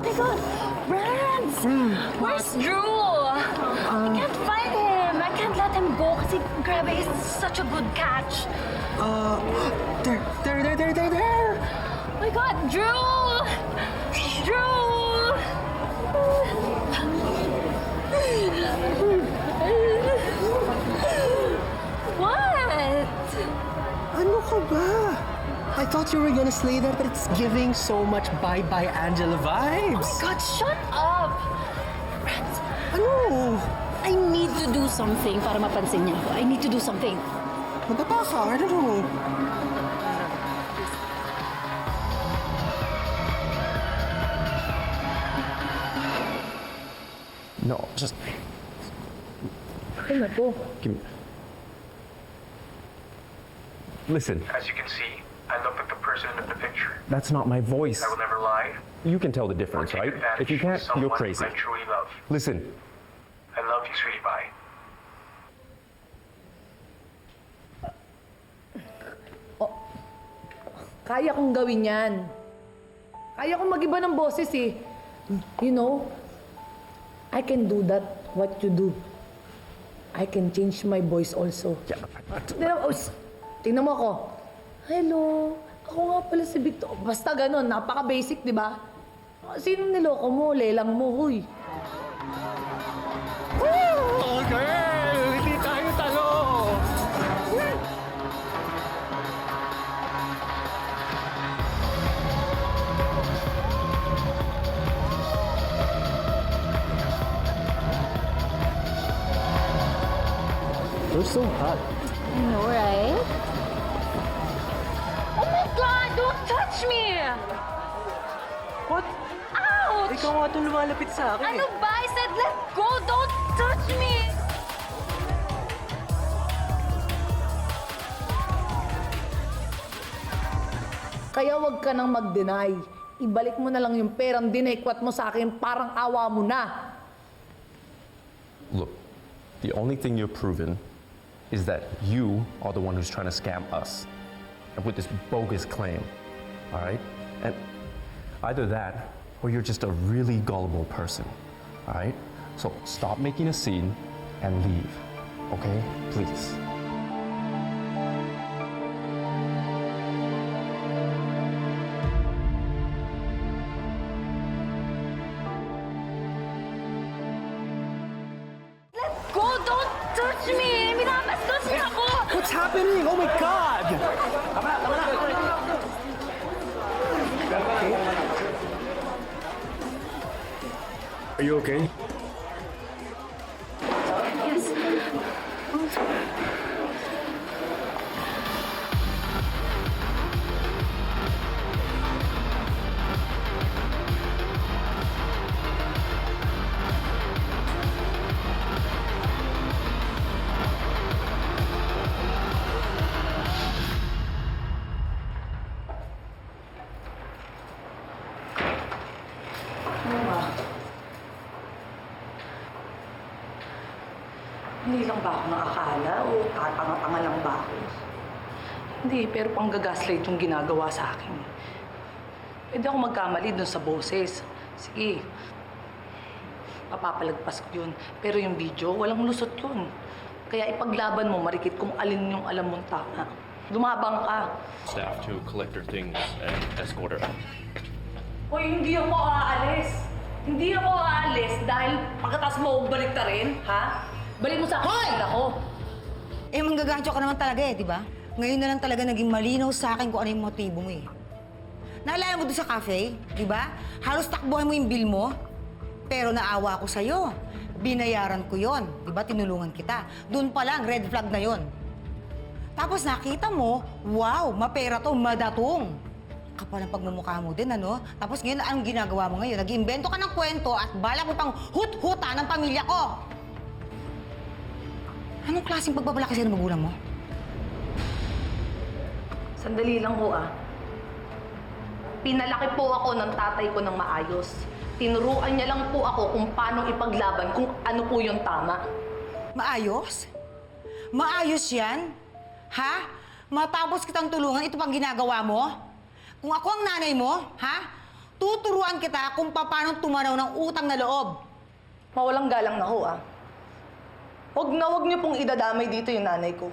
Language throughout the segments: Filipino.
my God! Rance! Where's Drew? I can't find him. I can't let him go kasi grabe, he's such a good catch. There! Oh my God, Drew! Drew! What? Ano ka ba? I thought you were gonna slay that, but it's giving so much bye-bye Angela vibes. Oh my God, shut up! Rance, Ano? I need to do something para mapansin niya ako. I need to do something. Madapa ka? I don't know. No, just Ay, naku. give me... Listen, As you can see, I look like the person in the picture. that's not my voice. I will never lie You can tell the or difference, take right? advantage If you can't, of someone you're crazy. I truly love. Listen, I love you, sweetie pie. Kaya kong gawin yan. Kaya kong mag-iba ng boses eh. You know, I can do that, what you do. I can change my voice also. Tingnan mo ako. Hello, ako nga pala si Victor. Basta ganun, napaka-basic, di ba? Sinong niloko mo? Lelang mo, huy. okay, hindi tayo talo. You're so hot. I know, right? Oh my God! Don't touch me! What? Ouch! Ikaw nga itong lumalapit sa akin. Ano ba? I said let go! Don't touch me! Kaya wag ka nang mag-deny. Ibalik mo na lang yung perang dinekwat mo sa akin, parang awa mo na. Look, the only thing you've proven is that you are the one who's trying to scam us and with this bogus claim, all right? And either that or you're just a really gullible person, all right? So stop making a scene and leave, okay? Please. Go! Don't touch me! Minabastos niya ako! What's happening? Oh my God! Are you okay? Yes. Hindi lang ba ako nakakala o tatanga-tanga lang ba ako? Hindi, pero pang-gaslight yung ginagawa sa akin. Pwede ako magkamali dun sa boses. Sige, mapapalagpas ko yun. Pero yung video, walang lusot yun. Kaya ipaglaban mo, marikit, kung alin yung alam mong tama. Lumabang ka. Staff to collect their things and escort her out. Hoy, hindi ako aalis. Hindi ako aalis dahil pagkatapos mo balik ta rin, ha? Balik mo sa akin ako. Eh, manggagancho ka naman talaga eh, di ba? Ngayon na lang talaga naging malinaw sa akin kung ano yung motibo mo eh. Naalala mo doon sa cafe, di ba? Halos takbuhan mo yung bill mo. Pero naawa ako sa'yo. Binayaran ko yon, di ba? Tinulungan kita. Doon pa lang, red flag na yon. Tapos nakita mo, wow, mapera to, madatong. Kapal ang pagmumukha mo din, ano? Tapos ngayon, anong ginagawa mo ngayon? Nag-iimbento ka ng kwento at balak mo pang hut-huta ng pamilya ko. Anong klaseng pagbabalaki sa'yo ng magulang mo? Sandali lang ho, ah. Pinalaki po ako ng tatay ko ng maayos. Tinuruan niya lang po ako kung paano ipaglaban, kung ano po yung tama. Maayos? Maayos yan? Ha? Matapos kitang tulungan, ito pang ginagawa mo? Kung ako ang nanay mo, ha? Tuturuan kita kung paano tumanaw ng utang na loob. Mawalang galang na ho, ah. Huwag niyo pong idadamay dito yung nanay ko.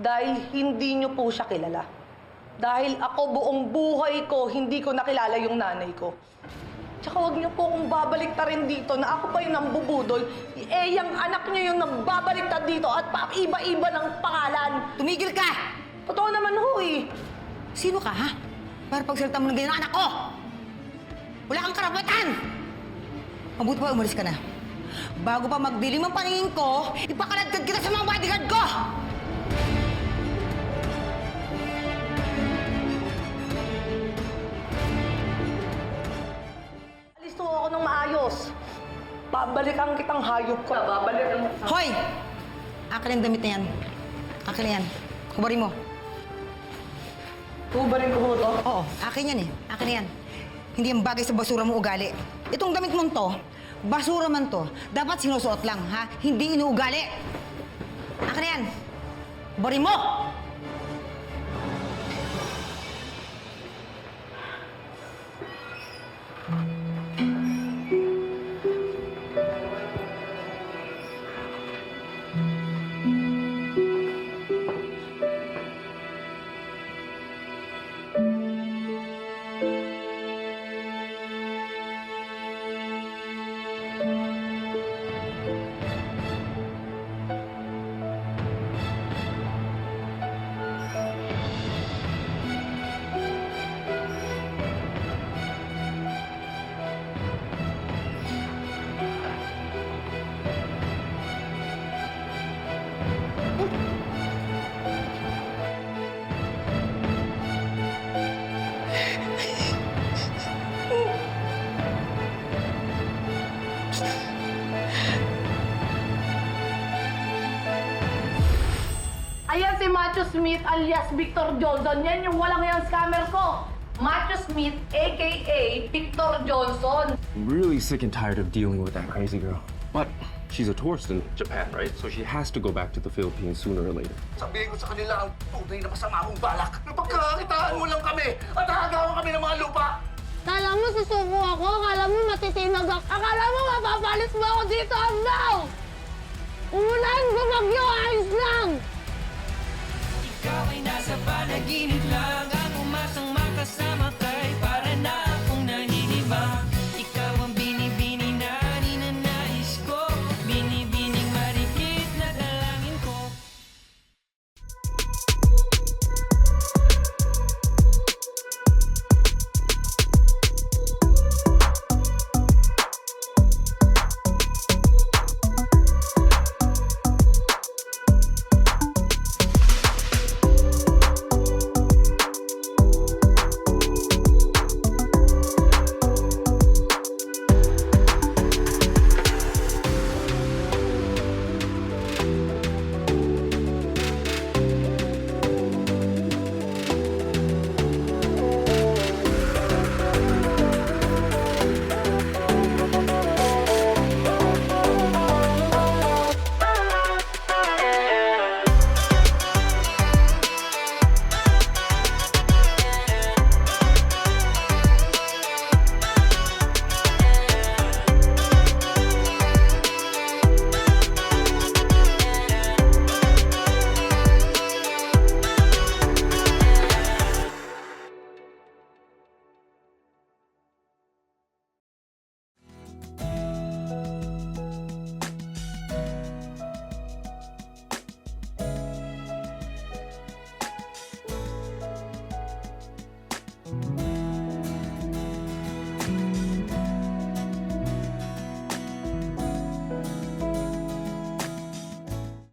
Dahil hindi niyo po siya kilala. Dahil ako buong buhay ko, hindi ko nakilala yung nanay ko. Tsaka huwag niyo po akong babaliktarin dito na ako pa yung nambubudol. Eh, yung anak niyo yung nagbabaliktad dito at iba-iba ng pangalan. Tumigil ka! Totoo naman ho, eh. Sino ka, ha? Para pagsalita mo ng ganyan ang anak ko! Wala kang karapatan! Mabuti pa umalis ka na. Bago pa magdilim ang paningin ko, ipakaladkad kita sa mga bodyguard ko! Alis to ako ng maayos. Babalikan kitang hayop ko. Babalikan. Hoy! Akin ang damit na yan. Akin na yan. Kubarin mo. Tubarin ko ho to. Oo, akin yan eh. Akin na yan. Hindi ang bagay sa basura mo ugali. Itong damit mong to, basura man to. Dapat sinusuot lang, ha? Hindi inuugali. Akin na yan. Kubarin mo! Ayan si Matthew Smith alias Victor Johnson. Yan yung walang yung scammer ko. Matthew Smith, a.k.a. Victor Johnson. I'm really sick and tired of dealing with that crazy girl. But she's a tourist in Japan, right? So she has to go back to the Philippines sooner or later. Sabihin ko sa kanila ang tunay na masama mong balak. Napagkakakitaan mo lang kami at hahagawan kami ng mga lupa. Kala mo susuko ako? Kala mo matitinag ako? Akala mo mapapalis mo ako dito? No! Umulan, bumagyo, ayos lang! Ikaw ay nasa panaginip lang. Ang umasang makasama ka.